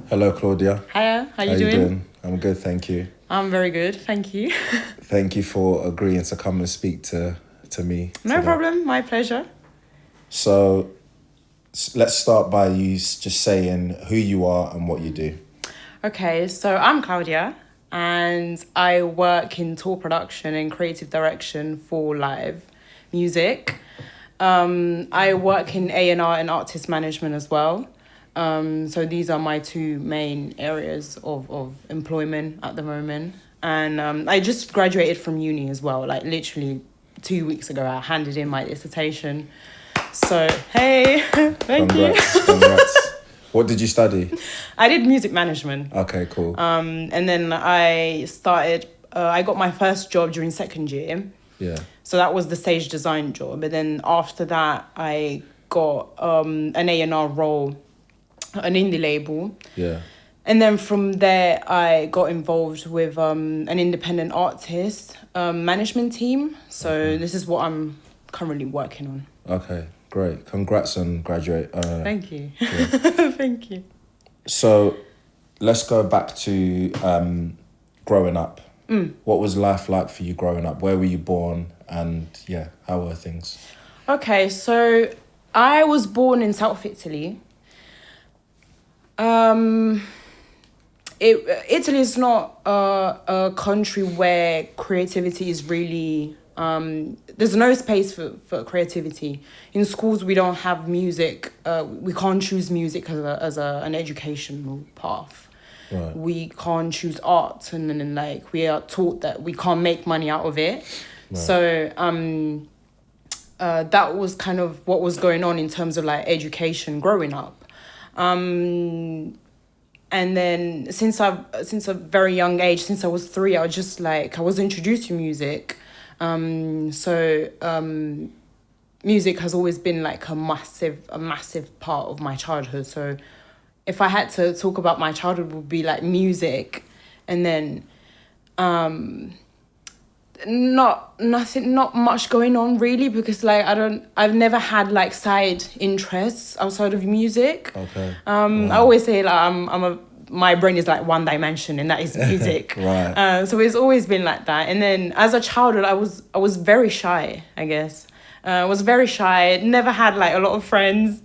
Hello, Claudia. Hiya, how How you you doing? doing? I'm good, thank you. I'm very good, thank you. Thank you for agreeing to come and speak to me No today. problem, my pleasure. So let's start by you just saying who you are and what you do. Okay, so I'm Claudia and I work in tour production and creative direction for live music. I work in A&R and artist management as well. So these are my two main areas of employment at the moment. And I just graduated from uni as well, like literally 2 weeks ago. I handed in my dissertation. So, hey, thank you. Congrats. What did you study? I did music management. Okay, cool. And then I got my first job during second year. Yeah. So that was the stage design job. But then after that, I got an A&R role, an indie label. Yeah. And then from there, I got involved with an independent artist management team. So this is what I'm currently working on. Okay, great. Congrats on graduate. Thank you. Yeah. Thank you. So let's go back to growing up. What was life like for you growing up? Where were you born? And yeah, how were things? Okay, so I was born in South Italy. Italy is not a country where creativity is really there's no space for creativity. In schools we don't have music. We can't choose music as an educational path. Right. We can't choose art, and then like we are taught that we can't make money out of it. Right. So that was kind of what was going on in terms of like education growing up. And then since a very young age, since I was 3, I was introduced to music. Music has always been like a massive part of my childhood. So if I had to talk about my childhood, it would be like music, and then not much going on really, because like I've never had like side interests outside of music. Okay. I always say like my brain is like one dimension, and that is music. Right. So it's always been like that. And then as a child, I was very shy, I guess. I was very shy, never had like a lot of friends.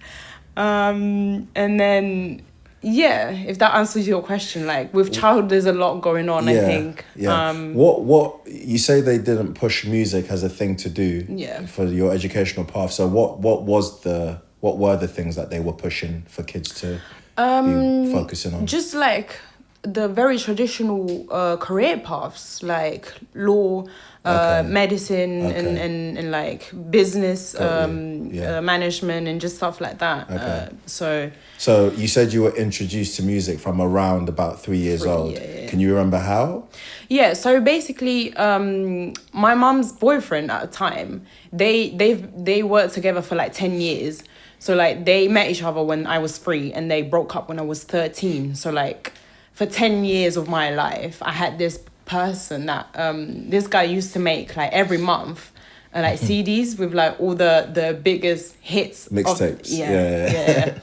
And then yeah, if that answers your question, like with childhood there's a lot going on, I think. Yeah. What you say they didn't push music as a thing to do for your educational path. So what were the things that they were pushing for kids to be focusing on? Just like the very traditional career paths, like law, medicine, and like business management and just stuff like that. Okay. So you said you were introduced to music from around about 3 years old. Yeah. Can you remember how? Yeah, so basically, my mum's boyfriend at the time, they worked together for like 10 years. So like they met each other when I was 3 and they broke up when I was 13. So like for 10 years of my life, I had this person that this guy used to make like every month like CDs with like all the biggest hits. Mixtapes. Yeah.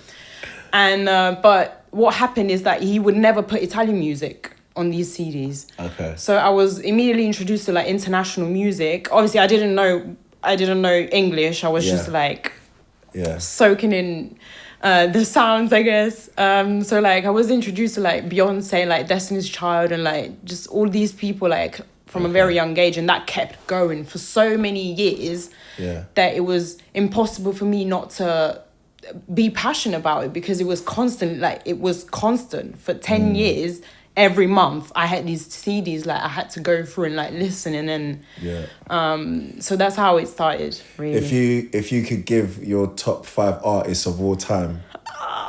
And but what happened is that he would never put Italian music on these CDs. Okay. So I was immediately introduced to like international music. Obviously I didn't know English. I was just like soaking in the sounds, I guess. So like I was introduced to like Beyonce, like Destiny's Child, and like just all these people like from a very young age, and that kept going for so many years that it was impossible for me not to be passionate about it, because it was constant for 10 years. Every month I had these CDs like I had to go through and like listen, and then so that's how it started, really. If you could give your top 5 artists of all time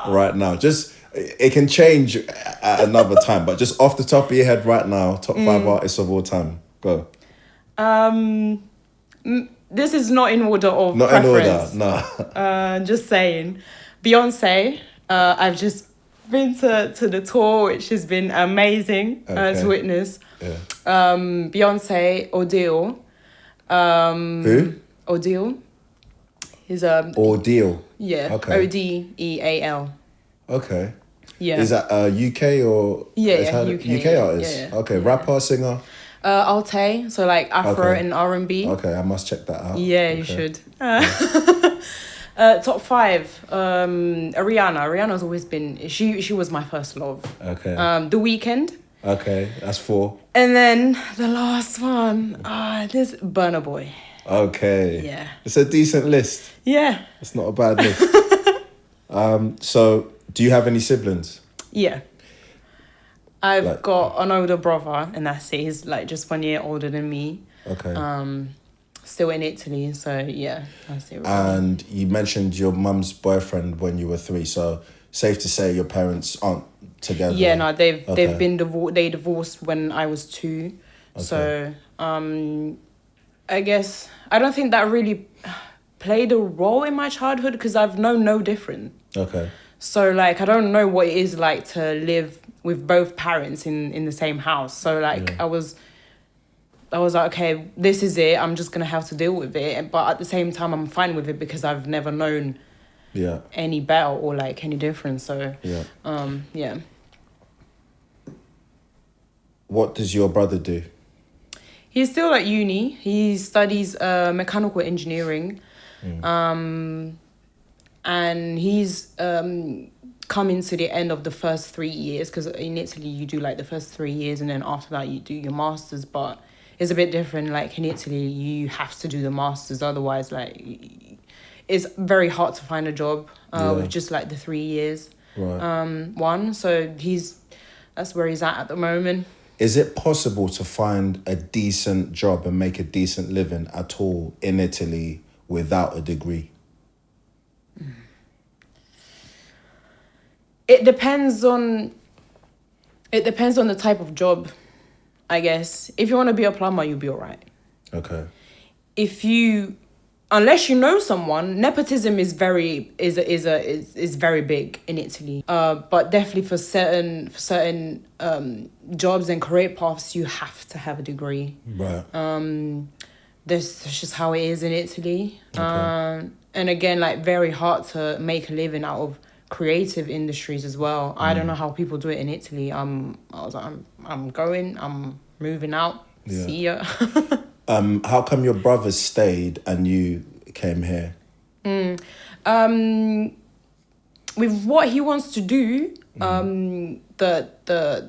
right now, just it can change at another time, but just off the top of your head right now, top 5 artists of all time, go. This is not in order of not preference. in order, no. Just saying, Beyonce. I've just been to the tour, which has been amazing to witness. Beyonce, Odile. Who? Odile. He's Ordeal. yeah. Okay. Odeal. Okay. Yeah. Is that UK or UK artist? Yeah. Okay, rapper, singer. Alte, so like Afro and R&B. Okay, I must check that out. Yeah, you should. Top 5. Rihanna. Rihanna's always been. She was my first love. Okay. The Weeknd. Okay, that's 4. And then the last one. This Burna Boy. Okay. Yeah. It's a decent list. Yeah. It's not a bad list. So, do you have any siblings? Yeah. I've got an older brother, and that's it. He's like just 1 year older than me. Okay. Still in Italy, so yeah, that's it. Really. And you mentioned your mum's boyfriend when you were 3, so safe to say your parents aren't together. Yeah, no, they've been divorced. They divorced when I was 2, so I guess I don't think that really played a role in my childhood because I've known no different. Okay. So like I don't know what it is like to live with both parents in the same house. So like I was like, okay, this is it. I'm just gonna have to deal with it. But at the same time, I'm fine with it because I've never known any better or like any difference. So yeah. What does your brother do? He's still at uni. He studies mechanical engineering. And he's coming to the end of the first 3 years because in Italy you do like the first 3 years and then after that you do your masters, but it's a bit different. Like in Italy you have to do the masters, otherwise like it's very hard to find a job with just like the 3 years. Right. So that's where he's at the moment. Is it possible to find a decent job and make a decent living at all in Italy without a degree? It depends on the type of job, I guess. If you want to be a plumber, you'll be all right. Okay. Unless you know someone, nepotism is very big in Italy. But definitely for certain jobs and career paths, you have to have a degree. Right. That's just how it is in Italy. Okay. And again, like very hard to make a living out of creative industries as well. I don't know how people do it in Italy. I was like, I'm moving out. Yeah. See ya. How come your brother stayed and you came here? With what he wants to do, the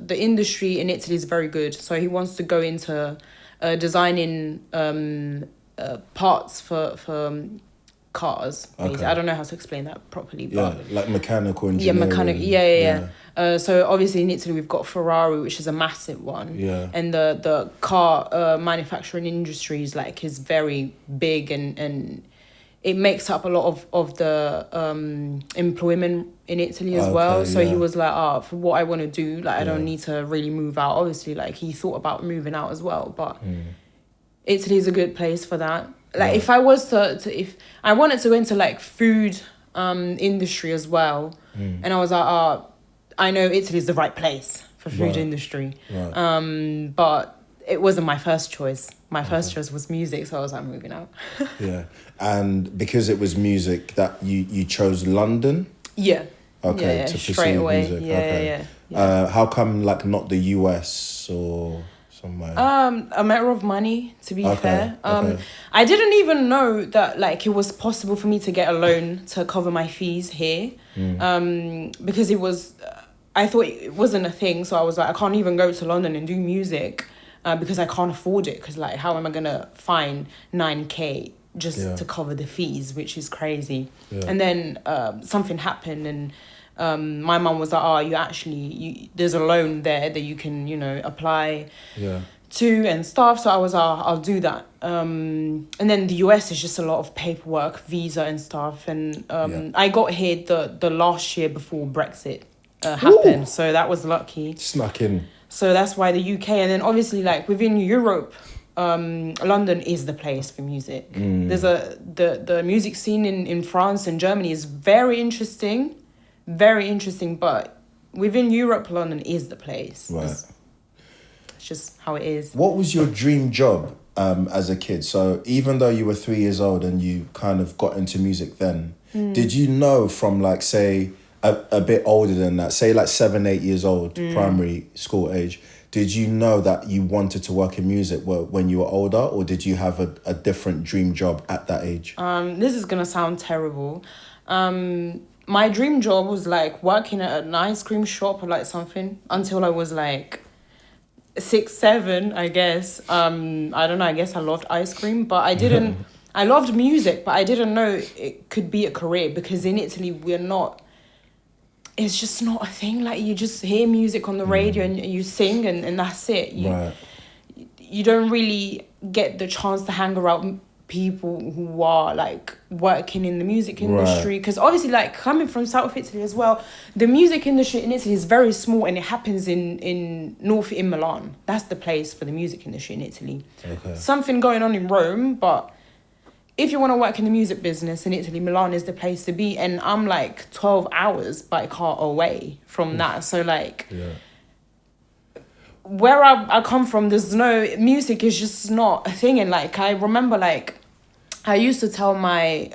industry in Italy is very good. So he wants to go into designing parts for cars. Okay. I don't know how to explain that properly. But like mechanical engineering. So obviously in Italy we've got Ferrari, which is a massive one. Yeah. And the car manufacturing industry is very big and it makes up a lot of the employment in Italy as well. So he was like, for what I want to do, I don't need to really move out. Obviously, he thought about moving out as well, but Italy is a good place for that. If I was if I wanted to go into food industry as well, and I was like, I know Italy is the right place for food industry, but it wasn't my first choice. My first choice was music, so I was like, moving out. Yeah, and because it was music that you chose London. Yeah. Okay, to pursue music. Yeah. How come not the US or somewhere? A matter of money, to be fair. I didn't even know that it was possible for me to get a loan to cover my fees here. Because it was, I thought it wasn't a thing, so I was like, I can't even go to London and do music because I can't afford it. Because how am I gonna find 9K just to cover the fees, which is crazy. And then something happened and my mum was like, there's a loan there that you can, apply to and stuff. So I was like, I'll do that. And then the US is just a lot of paperwork, visa and stuff. And I got here the last year before Brexit happened. Ooh. So that was lucky. Snuck in. So that's why the UK. And then obviously within Europe, London is the place for music. There's the music scene in France and Germany is very interesting, but within Europe, London is the place. Right. It's just how it is. What was your dream job as a kid? So even though you were 3 years old and you kind of got into music then, did you know from say a bit older than that, say like 7, 8 years old, primary school age, did you know that you wanted to work in music when you were older, or did you have a different dream job at that age? This is gonna sound terrible. My dream job was like working at an ice cream shop or like something until I was like 6, 7, I guess. I don't know, I guess I loved ice cream, but I didn't I loved music, but I didn't know it could be a career, because in Italy it's just not a thing. Like, you just hear music on the radio and you sing and that's it. You don't really get the chance to hang around people who are like working in the music industry, because obviously, like, coming from South Italy as well, the music industry in Italy is very small, and it happens in Milan. That's the place for the music industry in Italy. Something going on in Rome, but if you want to work in the music business in Italy, Milan is the place to be. And I'm like 12 hours by car away from that. So like, where I come from, there's no, music is just not a thing. And like, I remember, like, I used to tell my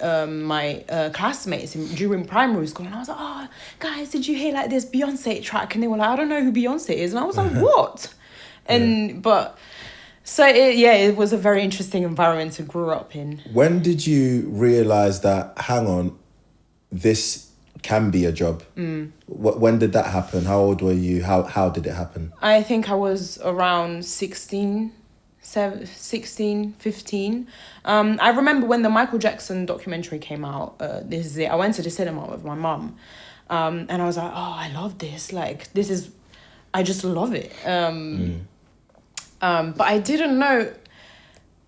classmates during primary school, and I was like, oh, guys, did you hear like this Beyonce track? And they were like, I don't know who Beyonce is. And I was like, what? But... So, it was a very interesting environment to grow up in. When did you realise that, hang on, this can be a job? When did that happen? How old were you? How did it happen? I think I was around 16, 15. I remember when the Michael Jackson documentary came out. This is it. I went to the cinema with my mum. And I was like, oh, I love this. Like, I just love it. But I didn't know,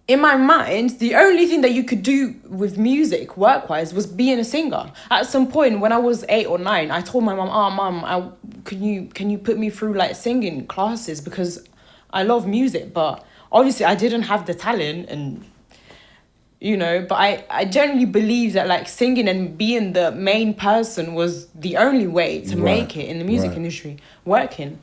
in my mind, the only thing that you could do with music, work-wise, was being a singer. At some point, when I was 8 or 9, I told my mum, oh, Mum, can you put me through, like, singing classes? Because I love music, but obviously I didn't have the talent, and, you know, but I generally believe that, like, singing and being the main person was the only way to make it in the music industry, working.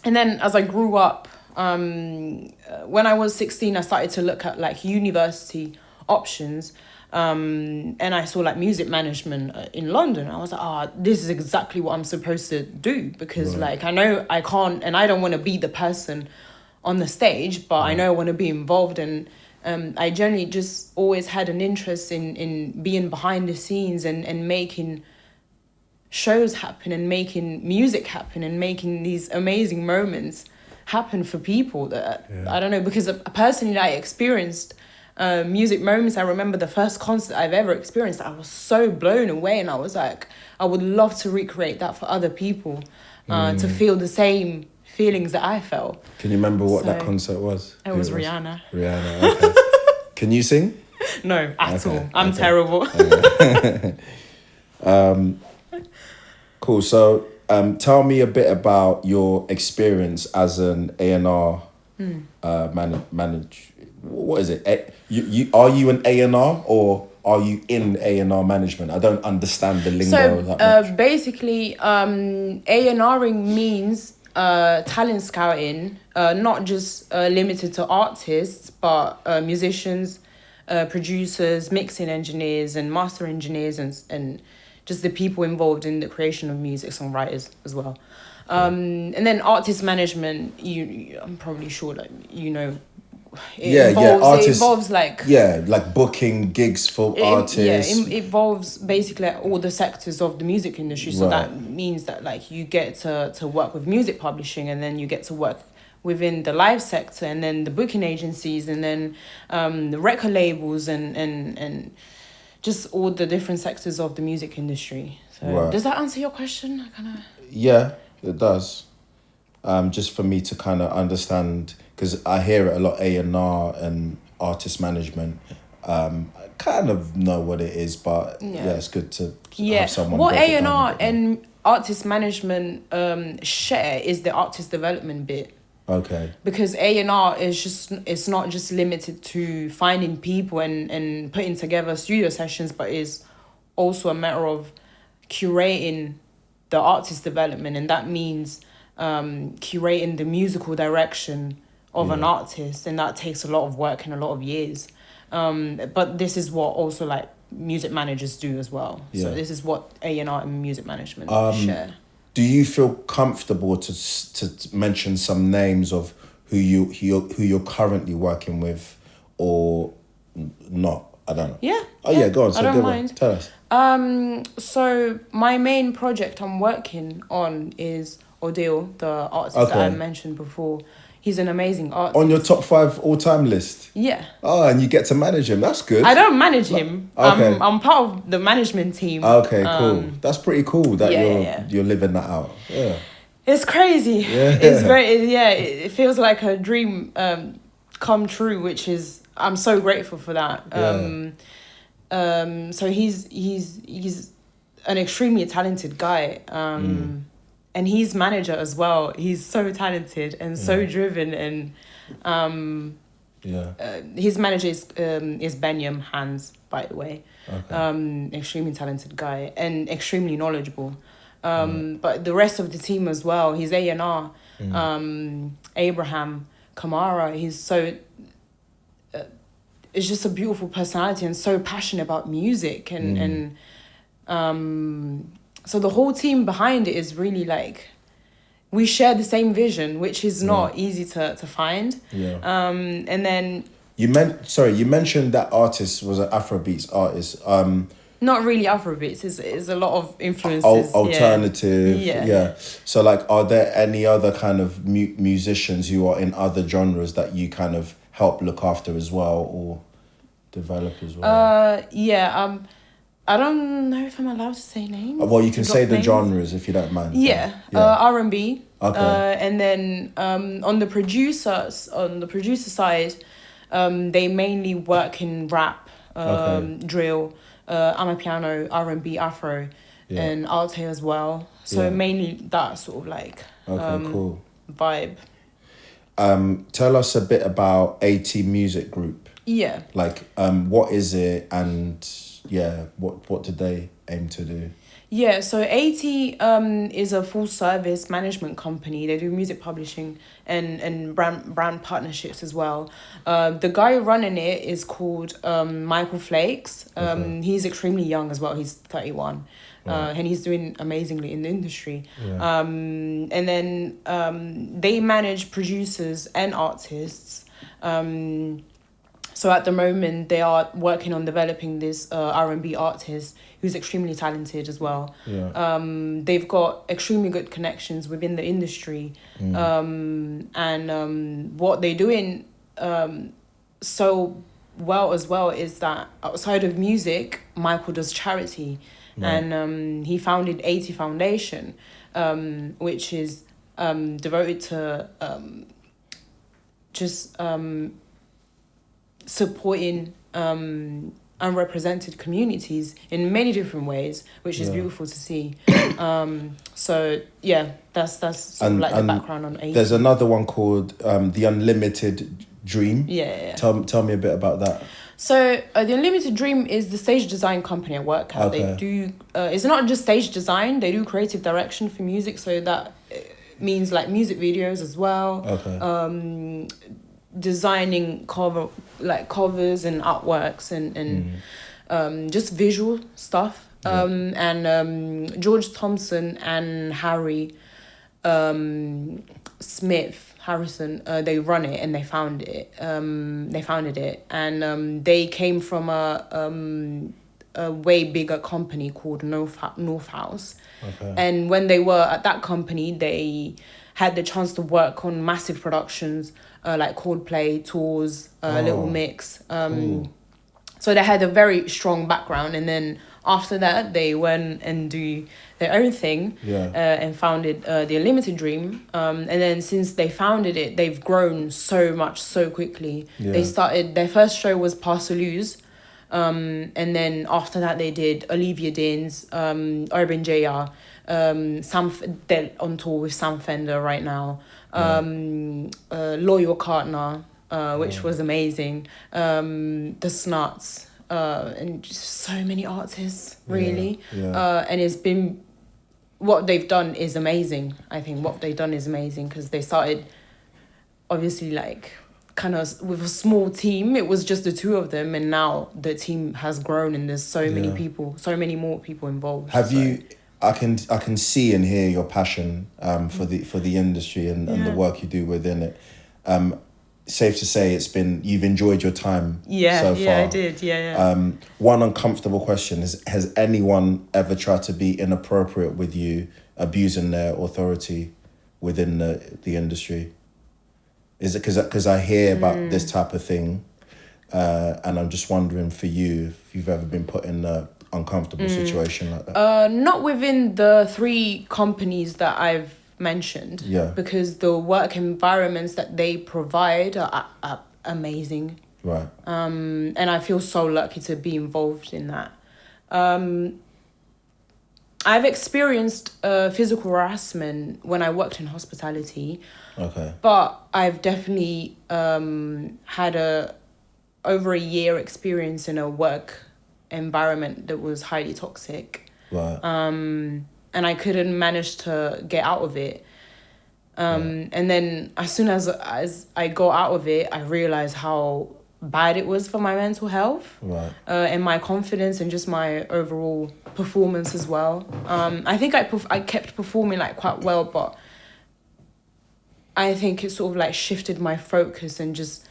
And then as I grew up, when I was 16, I started to look at like university options. And I saw like music management in London. I was like, this is exactly what I'm supposed to do, because like, I know I can't, and I don't want to be the person on the stage, but I know I want to be involved. And I generally just always had an interest in being behind the scenes and making shows happen and making music happen and making these amazing moments happen for people that I don't know, because personally I experienced music moments. I remember the first concert I've ever experienced, I was so blown away, and I was like, I would love to recreate that for other people, to feel the same feelings that I felt. Can you remember what that concert was? It was Rihanna. Okay. Can you sing? No, at all. I'm terrible. Cool. So, tell me a bit about your experience as an A&R manager. What is it? You are you an A&R, or are you in A&R management? I don't understand the lingo that much. Basically, A&Ring means talent scouting, not just limited to artists, but musicians, producers, mixing engineers, and master engineers, and just the people involved in the creation of music, songwriters as well. And then artist management, I'm probably sure that you know. It involves like booking gigs for artists. It involves basically all the sectors of the music industry. So that means that like you get to work with music publishing, and then you get to work within the live sector, and then the booking agencies, and then the record labels, and just all the different sectors of the music industry. So does that answer your question? Yeah, it does. Just for me to kind of understand, because I hear it a lot, A&R and artist management. I kind of know what it is, but it's good to have someone. What A&R and artist management share is the artist development bit. Okay. Because A&R is it's not just limited to finding people and putting together studio sessions, but is also a matter of curating the artist development, and that means curating the musical direction of an artist, and that takes a lot of work and a lot of years. But this is what also like music managers do as well. Yeah. So this is what A&R and music management share. Do you feel comfortable to mention some names of who you're currently working with, or not? I don't know. Yeah. Oh yeah, go on. So I don't mind. Tell us. So my main project I'm working on is Odile, the artist that I mentioned before. He's an amazing artist. On your top 5 all-time list? Yeah. Oh, and you get to manage him. That's good. I don't manage him. Okay. I'm part of the management team. Okay, cool. That's pretty cool that you're living that out. Yeah. It's crazy. Yeah. It's very, it feels like a dream come true, which is, I'm so grateful for that. So he's an extremely talented guy. And he's manager as well. He's so talented and so driven, and his manager is Benyam Hans, by the way. Okay. Extremely talented guy and extremely knowledgeable. But the rest of the team as well. He's A&R, Abraham Kamara. He's so. It's just a beautiful personality and so passionate about music and. So the whole team behind it is really like, we share the same vision, which is not easy to find. Yeah. And then you mentioned that artist was an Afrobeats artist. Not really Afrobeats. It's a lot of influences. Alternative. Yeah. So like, are there any other kind of musicians who are in other genres that you kind of help look after as well or develop as well? I don't know if I'm allowed to say names. Well, you can say the genres if you don't mind. R&B. Okay. And then on the producer side, they mainly work in rap, drill, amapiano, R&B, Afro, and Alte as well. So mainly that sort of like cool vibe. Tell us a bit about AT Music Group. Yeah. Like, what is it, and what did they aim to do? Yeah, so AT is a full service management company. They do music publishing and brand partnerships as well. The guy running it is called Michael Flakes. He's extremely young as well. He's 31. And he's doing amazingly in the industry. Yeah. And then they manage producers and artists. So at the moment, they are working on developing this R&B artist who's extremely talented as well. Yeah. They've got extremely good connections within the industry. And what they're doing so well as well is that outside of music, Michael does charity. Right. And he founded 80 Foundation, which is devoted to supporting unrepresented communities in many different ways, which is beautiful to see. So yeah, that's sort of like the background on AT. There's another one called The Unlimited Dream. Yeah. Tell me a bit about that. So The Unlimited Dream is the stage design company I work at. Okay. They do it's not just stage design, they do creative direction for music, so that means like music videos as well. Okay. Designing covers and artworks and just visual stuff. And George Thompson and Harry Harrison, they run it and they founded it. And they came from a way bigger company called North House. Okay. And when they were at that company, they had the chance to work on massive productions like Coldplay, Tours, Little Mix. Cool. So they had a very strong background, and then after that they went and do their own thing. And founded The Unlimited Dream. And then since they founded it, they've grown so much so quickly. They started, their first show was Parceluse. And then after that they did Olivia Dean's, Urban JR, they're on tour with Sam Fender right now. Loyal Partner, which was amazing. The Snuts, and just so many artists, really. And it's been, what they've done is amazing. I think what they've done is amazing because they started, obviously, like, kind of with a small team. It was just the two of them, and now the team has grown and there's so many people, so many more people involved. I can see and hear your passion for the industry and the work you do within it. Safe to say you've enjoyed your time so far. I did. One uncomfortable question is, has anyone ever tried to be inappropriate with you, abusing their authority within the industry? Is it because I hear about this type of thing, and I'm just wondering for you if you've ever been put in a uncomfortable situation like that? Not within the 3 companies that I've mentioned. Because the work environments that they provide are amazing. Right. And I feel so lucky to be involved in that. I've experienced physical harassment when I worked in hospitality. Okay. But I've definitely had over a year experience in a work environment that was highly toxic. Right. And I couldn't manage to get out of it. And then as soon as I got out of it, I realized how bad it was for my mental health. Right. And my confidence and just my overall performance as well. I think I kept performing like quite well, but I think it sort of like shifted my focus and just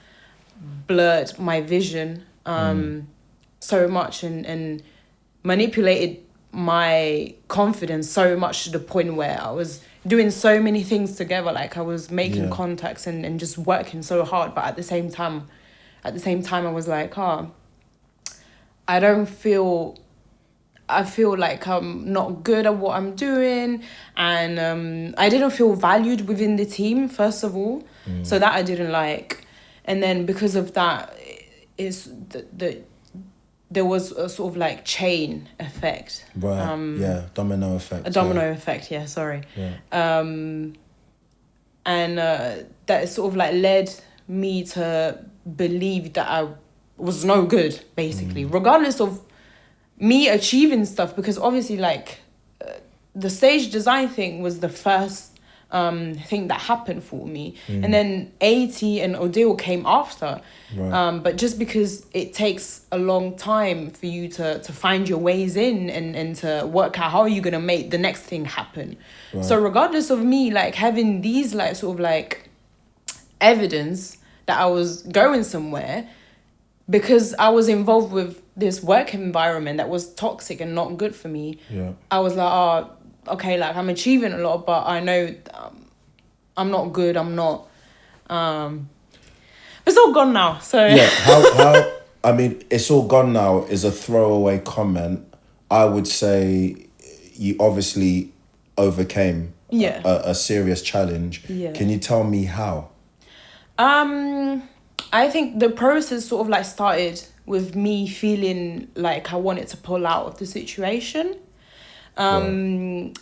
blurred my vision so much and manipulated my confidence so much to the point where I was doing so many things together. Like I was making contacts and just working so hard, but at the same time I was like, I feel like I'm not good at what I'm doing, and I didn't feel valued within the team, first of all. So that I didn't like. And then because of that, there was a sort of like chain effect. Right. Domino effect. A domino effect, sorry. Yeah. And that sort of like led me to believe that I was no good, basically, regardless of me achieving stuff, because obviously like the stage design thing was the first thing that happened for me, and then 80 and Odile came after. Right. But just because it takes a long time for you to find your ways in and to work out how are you gonna make the next thing happen. Right. So regardless of me like having these like sort of like evidence that I was going somewhere, because I was involved with this work environment that was toxic and not good for me, I was like, okay, like I'm achieving a lot, but I know I'm not good. I'm not. It's all gone now. So how? I mean, it's all gone now is a throwaway comment. I would say you obviously overcame a serious challenge. Yeah. Can you tell me how? I think the process sort of like started with me feeling like I wanted to pull out of the situation. And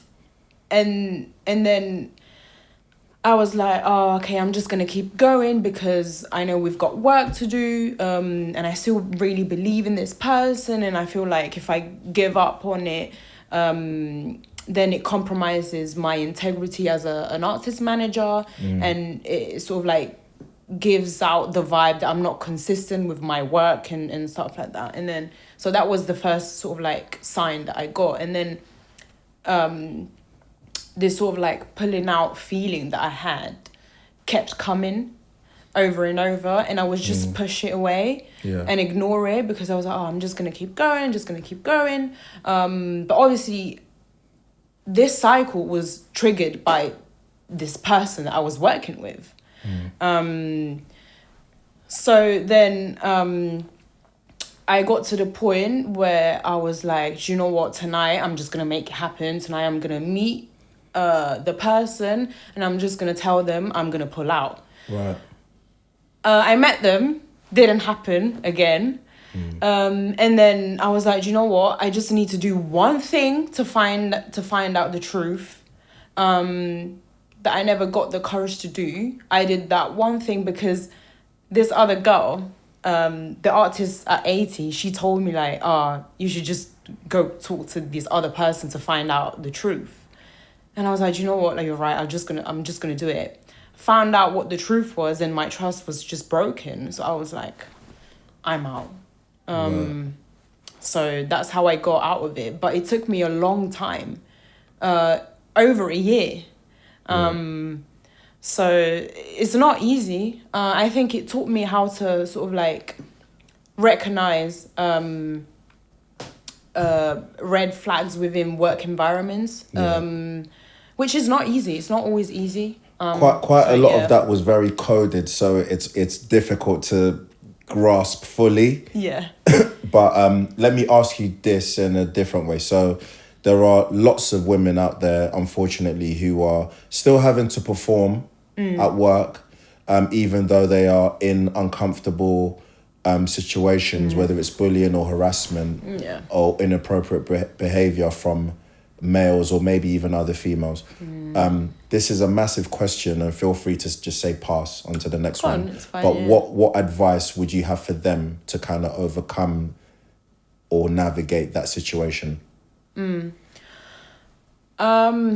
then I was like, okay, I'm just gonna keep going because I know we've got work to do, and I still really believe in this person, and I feel like if I give up on it, then it compromises my integrity as an artist manager, and it sort of like gives out the vibe that I'm not consistent with my work and stuff like that. And then so that was the first sort of like sign that I got, and then this sort of like pulling out feeling that I had kept coming over and over, and I would just push it away and ignore it because I was like, I'm just gonna keep going. But obviously this cycle was triggered by this person that I was working with. So then I got to the point where I was like, do you know what, tonight I'm just gonna make it happen. Tonight I'm gonna meet the person and I'm just gonna tell them I'm gonna pull out. Right. I met them, didn't happen again. And then I was like, do you know what, I just need to do one thing to find out the truth that I never got the courage to do. I did that one thing because this other girl, the artist at 80, she told me like, you should just go talk to this other person to find out the truth. And I was like, you know what, like, you're right, I'm just gonna do it. found out what the truth was, and my trust was just broken. So I was like, I'm out. So that's how I got out of it. But it took me a long time, over a year. So it's not easy. I think it taught me how to sort of like recognize red flags within work environments, which is not easy. It's not always easy. Quite a lot of that was very coded, so it's difficult to grasp fully. Yeah. But let me ask you this in a different way. So there are lots of women out there, unfortunately, who are still having to perform at work, even though they are in uncomfortable situations, whether it's bullying or harassment or inappropriate behaviour from males or maybe even other females. This is a massive question, and feel free to just say pass on to the next one. It's fine, but what advice would you have for them to kind of overcome or navigate that situation? I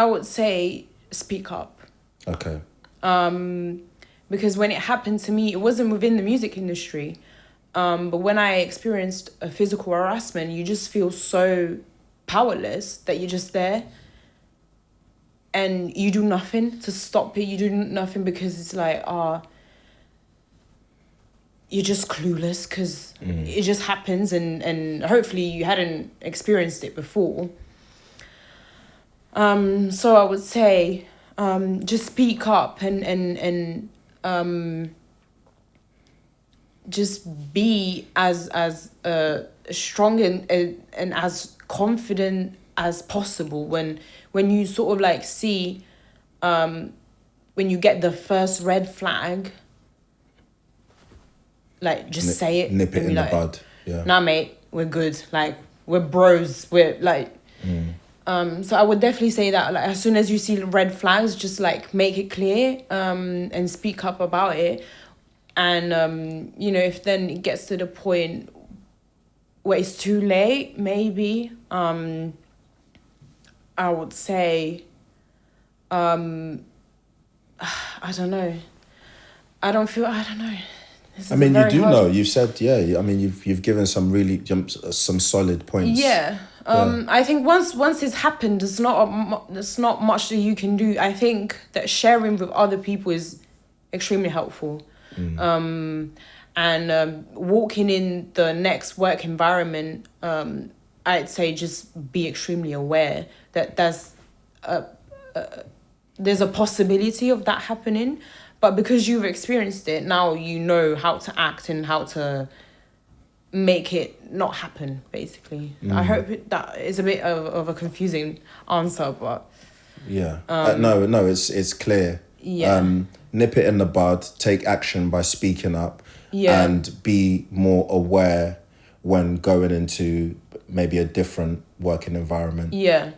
would say speak up. Okay. Because when it happened to me, it wasn't within the music industry. But when I experienced a physical harassment, you just feel so powerless that you're just there. And you do nothing to stop it. You do nothing because it's like, you're just clueless because it just happens, and hopefully you hadn't experienced it before. So I would say just speak up and just be as strong and as confident as possible when you sort of like see when you get the first red flag, like just say it, nip it in the bud. Nah mate, we're good, like we're bros, we're like so I would definitely say that, like, as soon as you see red flags, just like make it clear and speak up about it. And if then it gets to the point where it's too late, maybe I would say I don't know. I don't know. I mean, you do know. You've said, I mean, you've given some really some solid points. Yeah. I think once it's happened, there's not much that you can do. I think that sharing with other people is extremely helpful. And walking in the next work environment, I'd say just be extremely aware that there's a possibility of that happening. But because you've experienced it, now you know how to act and how to make it not happen, basically. I hope that is a bit of a confusing answer, but... Yeah. No, it's clear. Yeah. Nip it in the bud, take action by speaking up, and be more aware when going into maybe a different working environment. Yeah.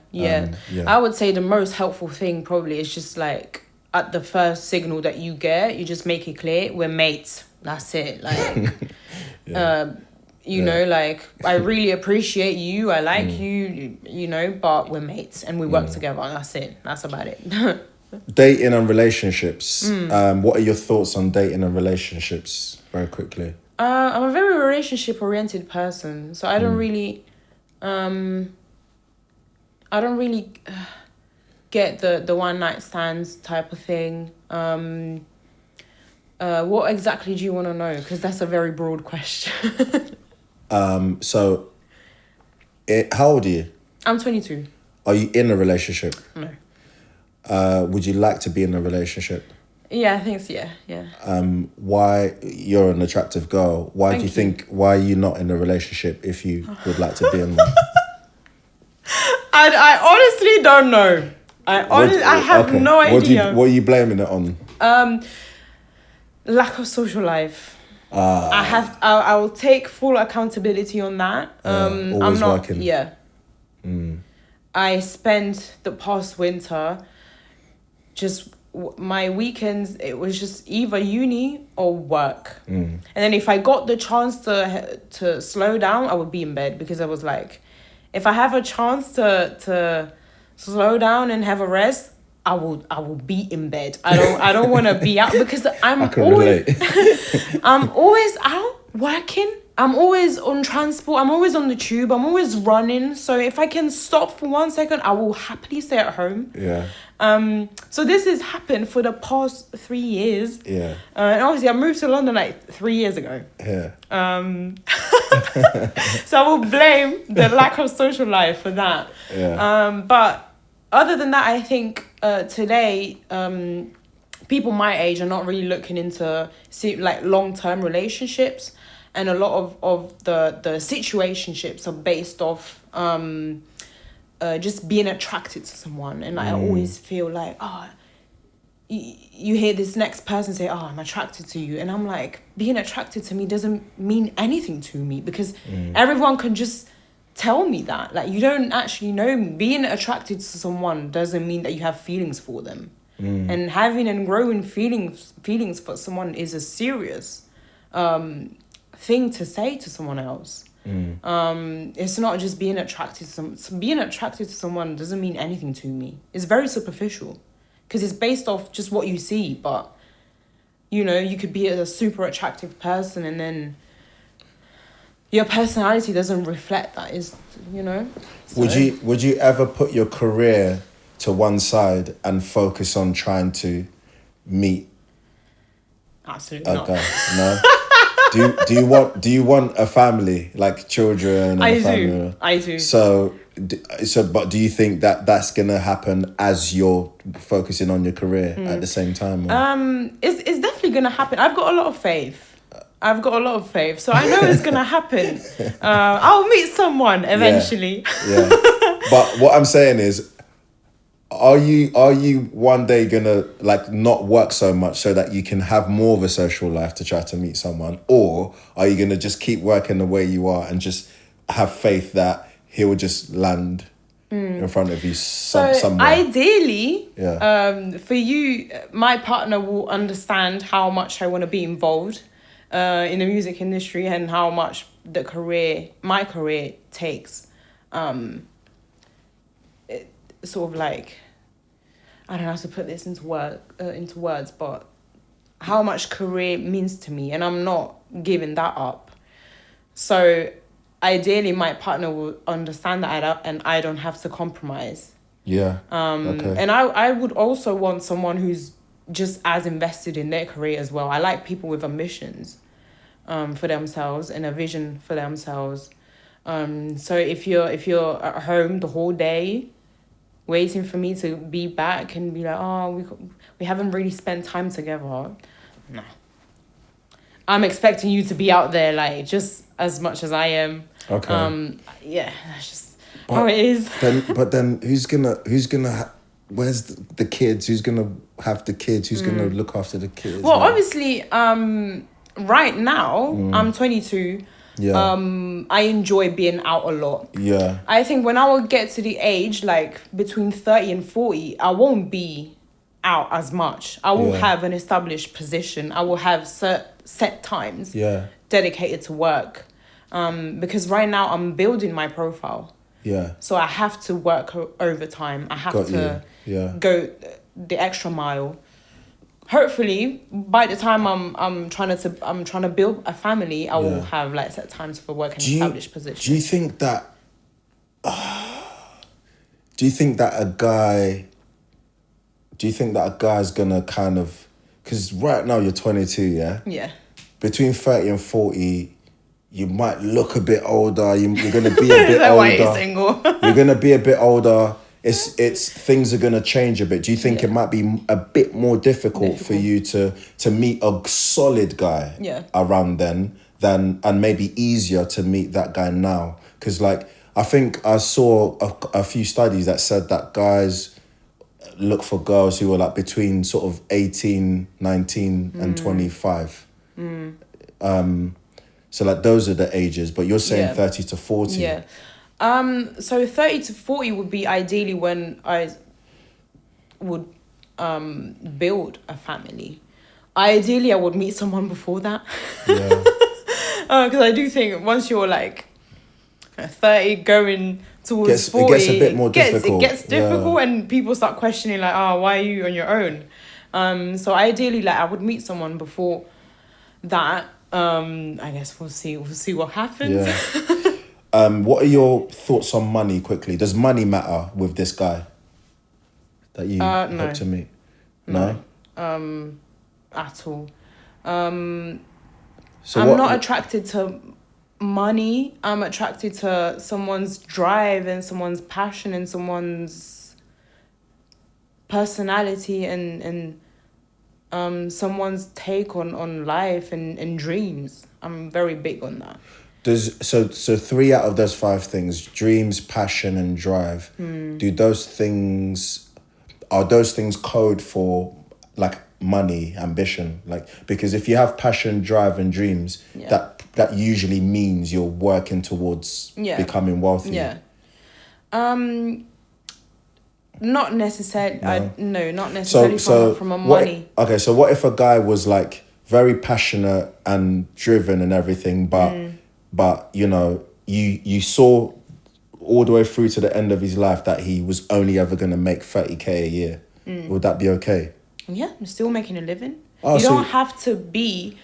I would say the most helpful thing probably is just like, at the first signal that you get, you just make it clear, we're mates. That's it. Like, like, I really appreciate you. I like you, but we're mates and we work together. That's it. That's about it. Dating and relationships. What are your thoughts on dating and relationships, very quickly? I'm a very relationship-oriented person. So I don't really... get the one night stands type of thing. What exactly do you want to know? Because that's a very broad question. How old are you? I'm 22. Are you in a relationship? No. Would you like to be in a relationship? Yeah, I think so. Yeah. Why, you're an attractive girl, why are you not in a relationship if you would like to be in one? I honestly don't know. I have no idea. What are you blaming it on? Lack of social life. I will take full accountability on that. Always I'm not working. Yeah. I spent the past winter just my weekends, it was just either uni or work. And then if I got the chance to slow down, I would be in bed, because I was like, if I have a chance to slow down and have a rest, I will be in bed. I don't want to be out because I'm always out working. I'm always on transport. I'm always on the tube. I'm always running. So if I can stop for 1 second, I will happily stay at home. Yeah. So this has happened for the past 3 years. Yeah. And obviously I moved to London like 3 years ago. Yeah. So I will blame the lack of social life for that. Yeah. But other than that, I think today people my age are not really looking into like long-term relationships, and a lot of the situationships are based off just being attracted to someone. And I always feel like, you hear this next person say, I'm attracted to you, and I'm like, being attracted to me doesn't mean anything to me, because everyone can just tell me that. Like, you don't actually know me. Being attracted to someone doesn't mean that you have feelings for them. And having and growing feelings for someone is a serious thing to say to someone else. It's not just being attracted to being attracted to someone doesn't mean anything to me. It's very superficial, because it's based off just what you see. But you could be a super attractive person and then your personality doesn't reflect that, so. Would you ever put your career to one side and focus on trying to meet Absolutely a guy? No. Do you want a family, like children? And I do. But do you think that that's gonna happen as you're focusing on your career at the same time? Or? It's definitely gonna happen. I've got a lot of faith. So I know it's gonna happen. I'll meet someone eventually. Yeah. But what I'm saying is, are you one day gonna like not work so much so that you can have more of a social life to try to meet someone, or are you gonna just keep working the way you are and just have faith that he will just land in front of you somewhere? Ideally, for you, my partner will understand how much I want to be involved in the music industry and how much my career takes. Sort of like, I don't know how to put this into words, but how much career means to me, and I'm not giving that up. So ideally, my partner will understand that and I don't have to compromise. Yeah. Okay. And I would also want someone who's just as invested in their career as well. I like people with ambitions for themselves and a vision for themselves. So if you're at home the whole day waiting for me to be back and be like, we haven't really spent time together, no. I'm expecting you to be out there like just as much as I am. Okay. Yeah, that's just how it is. But then who's gonna where's the kids? Who's gonna have the kids? Who's gonna look after the kids? Well, obviously, right now I'm 22. Yeah. I enjoy being out a lot. Yeah. I think when I will get to the age like between 30 and 40, I won't be out as much. I will have an established position. I will have set times dedicated to work. Because right now I'm building my profile. Yeah. So I have to work overtime. I have to go the extra mile. Hopefully, by the time I'm trying to build a family, I will have like set times for work and established positions. Do you think that? Do you think that a guy's gonna kind of? Because right now you're 22, yeah. Yeah. Between 30 and 40, you might look a bit older. You're gonna be a bit older. Why you're single? You're gonna be a bit older. It's things are gonna change a bit. Do you think it might be a bit more difficult for you to meet a solid guy around then and maybe easier to meet that guy now? Because like I think I saw a few studies that said that guys look for girls who are like between sort of 18, 19 and 25. So like those are the ages, but you're saying 30 to 40. Yeah. So 30 to 40 would be ideally when I would build a family. Ideally, I would meet someone before that. Yeah. Because I do think once you're like 30 going towards 40, it gets a bit more difficult. It gets difficult, and people start questioning like, oh, why are you on your own? So ideally, like, I would meet someone before that. I guess we'll see what happens. Yeah. What are your thoughts on money quickly? Does money matter with this guy that you hope to meet? No. At all. I'm not attracted to money. I'm attracted to someone's drive and someone's passion and someone's personality and someone's take on life and dreams. I'm very big on that. So 3 out of those 5 things, dreams, passion and drive, are those things code for like money, ambition? Like, because if you have passion, drive and dreams, that usually means you're working towards becoming wealthy. Yeah. Not necessarily. No. Not necessarily from a money. Okay, so what if a guy was like very passionate and driven and everything, but you know, you saw all the way through to the end of his life that he was only ever going to make 30k a year? Would that be okay? Yeah, I'm still making a living. You don't have to be,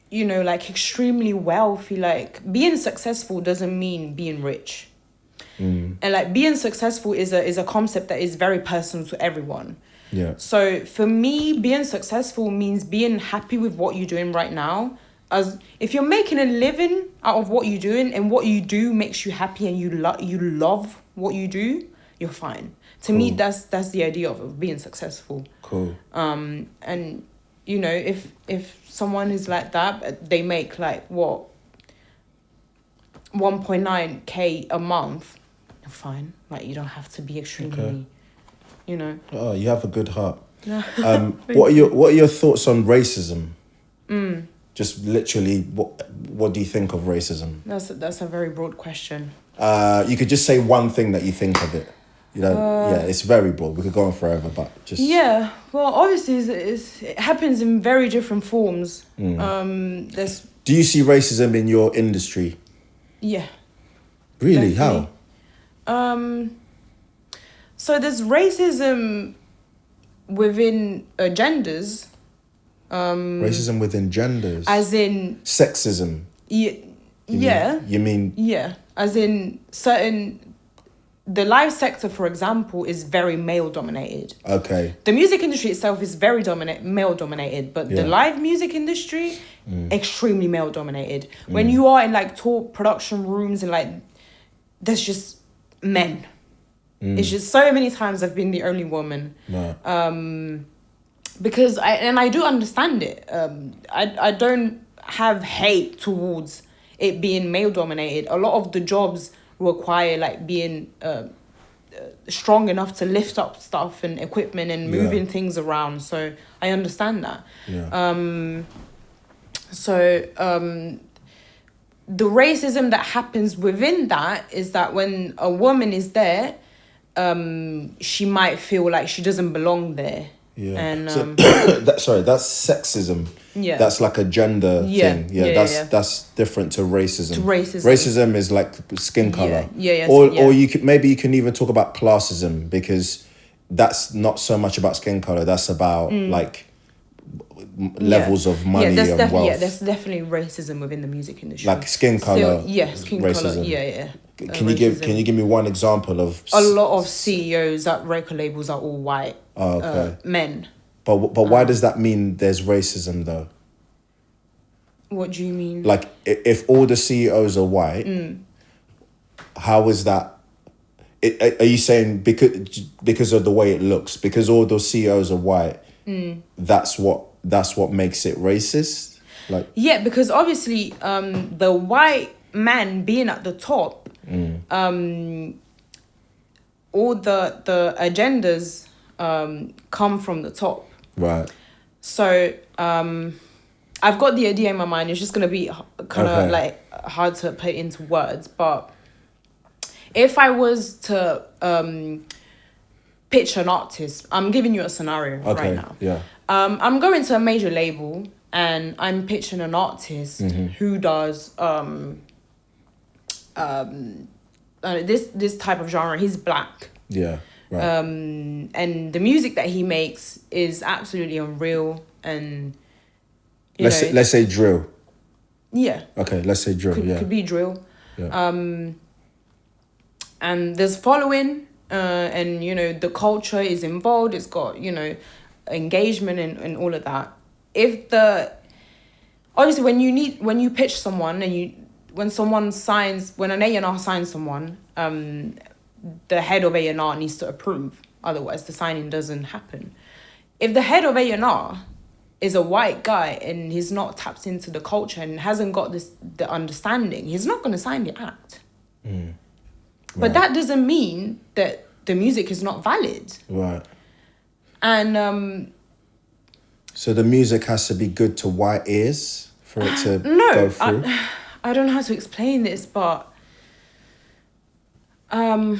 you know, like extremely wealthy. Like, being successful doesn't mean being rich. And like, being successful is a concept that is very personal to everyone. Yeah. So for me, being successful means being happy with what you're doing right now. As if you're making a living out of what you're doing and what you do makes you happy and you love what you do, you're fine. To me, that's the idea of being successful. Cool. And you know, if someone is like that, they make like what, 1.9k a month, you're fine. Like, you don't have to be extremely, you know. Oh, you have a good heart. What are your thoughts on racism? Just literally, what do you think of racism? That's a very broad question. You could just say one thing that you think of it. You know, it's very broad. We could go on forever, but just... Yeah, well, obviously, it happens in very different forms. Do you see racism in your industry? Yeah. Really? Definitely. How? So there's racism within genders. Racism within genders? As in... Sexism? You mean... Yeah, as in certain... The live sector, for example, is very male-dominated. Okay. The music industry itself is very male-dominated, but the live music industry, extremely male-dominated. When you are in, like, tour production rooms and, like, there's just men. It's just so many times I've been the only woman. No. Because I do understand it. I don't have hate towards it being male-dominated. A lot of the jobs require like being strong enough to lift up stuff and equipment and moving things around, so I understand that. The racism that happens within that is that when a woman is there, she might feel like she doesn't belong there. And that's sexism. Yeah. That's like a gender thing. That's different to racism. Racism is like skin color. Or you can even talk about classism, because that's not so much about skin color. That's about like levels of money and wealth. Yeah, there's definitely racism within the music industry. Like skin color. Skin racism. color. Yeah. Can you give me one example of... A lot of CEOs at record labels are all white. Oh, okay. Men. But why does that mean there's racism though? What do you mean? Like, if all the CEOs are white, how is that? Are you saying because of the way it looks, because all those CEOs are white, that's what makes it racist? Like, yeah, because obviously the white man being at the top, all the agendas come from the top. Right. So I've got the idea in my mind. It's just going to be kind of like hard to put into words. But if I was to pitch an artist, I'm giving you a scenario right now. Yeah. I'm going to a major label and I'm pitching an artist who does this type of genre. He's black. Yeah. Right. And the music that he makes is absolutely unreal. And let's say drill. Yeah. Okay, let's say drill. Could be drill. Yeah. And there's following, and the culture is involved. It's got engagement and all of that. Obviously when you pitch someone and when an A&R signs someone, the head of A&R needs to approve. Otherwise, the signing doesn't happen. If the head of A&R is a white guy and he's not tapped into the culture and hasn't got the understanding, he's not going to sign the act. Right. But that doesn't mean that the music is not valid. Right. And so the music has to be good to white ears for it to go through? I don't know how to explain this, but I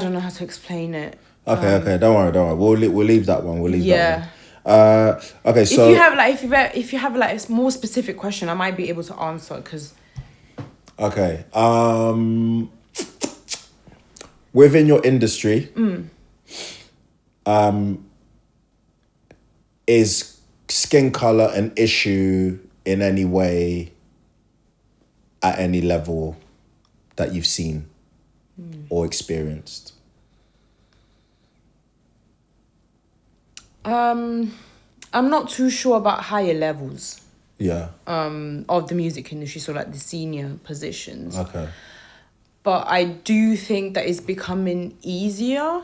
don't know how to explain it. Okay. Don't worry. We'll leave that one. That one. Okay. So if you have a more specific question, I might be able to answer because. Okay. Within your industry, is skin color an issue in any way at any level that you've seen or experienced? I'm not too sure about higher levels. Yeah. Of the music industry, so like the senior positions. Okay. But I do think that it's becoming easier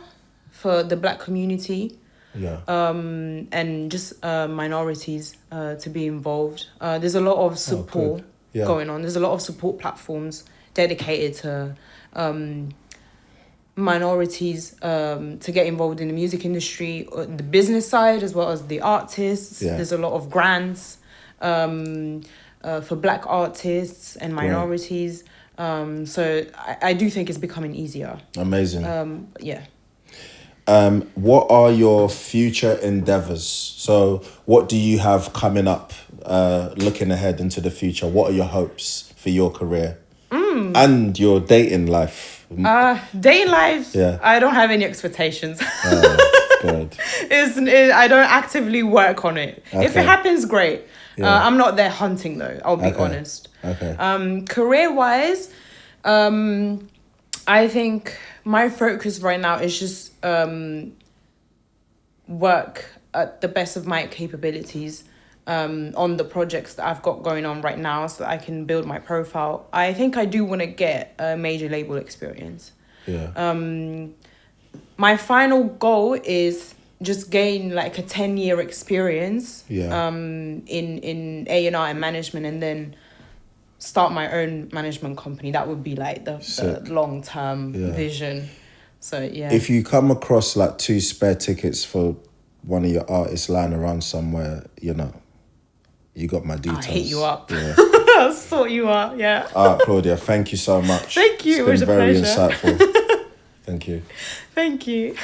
for the black community. Yeah. And just minorities to be involved. There's a lot of support going on. There's a lot of support platforms dedicated to minorities to get involved in the music industry, the business side as well as the artists. Yeah. There's a lot of grants for black artists and minorities. Right. So I do think it's becoming easier. Amazing. Yeah. What are your future endeavors? So what do you have coming up, looking ahead into the future? What are your hopes for your career and your dating life? Dating life, yeah. I don't have any expectations. Good. I don't actively work on it. Okay. If it happens, great. Yeah. I'm not there hunting though, I'll be honest. Okay. Career-wise, I think my focus right now is just work at the best of my capabilities on the projects that I've got going on right now so that I can build my profile. I think I do want to get a major label experience. Yeah. My final goal is just gain like a 10-year experience in A&R and management, and then start my own management company. That would be like the long-term vision. So yeah. If you come across like 2 spare tickets for one of your artists lying around somewhere, you got my details. I'll hit you up. Yeah. I'll sort you out, yeah. All right, Claudia, thank you so much. Thank you. It's been very insightful. Thank you. Thank you.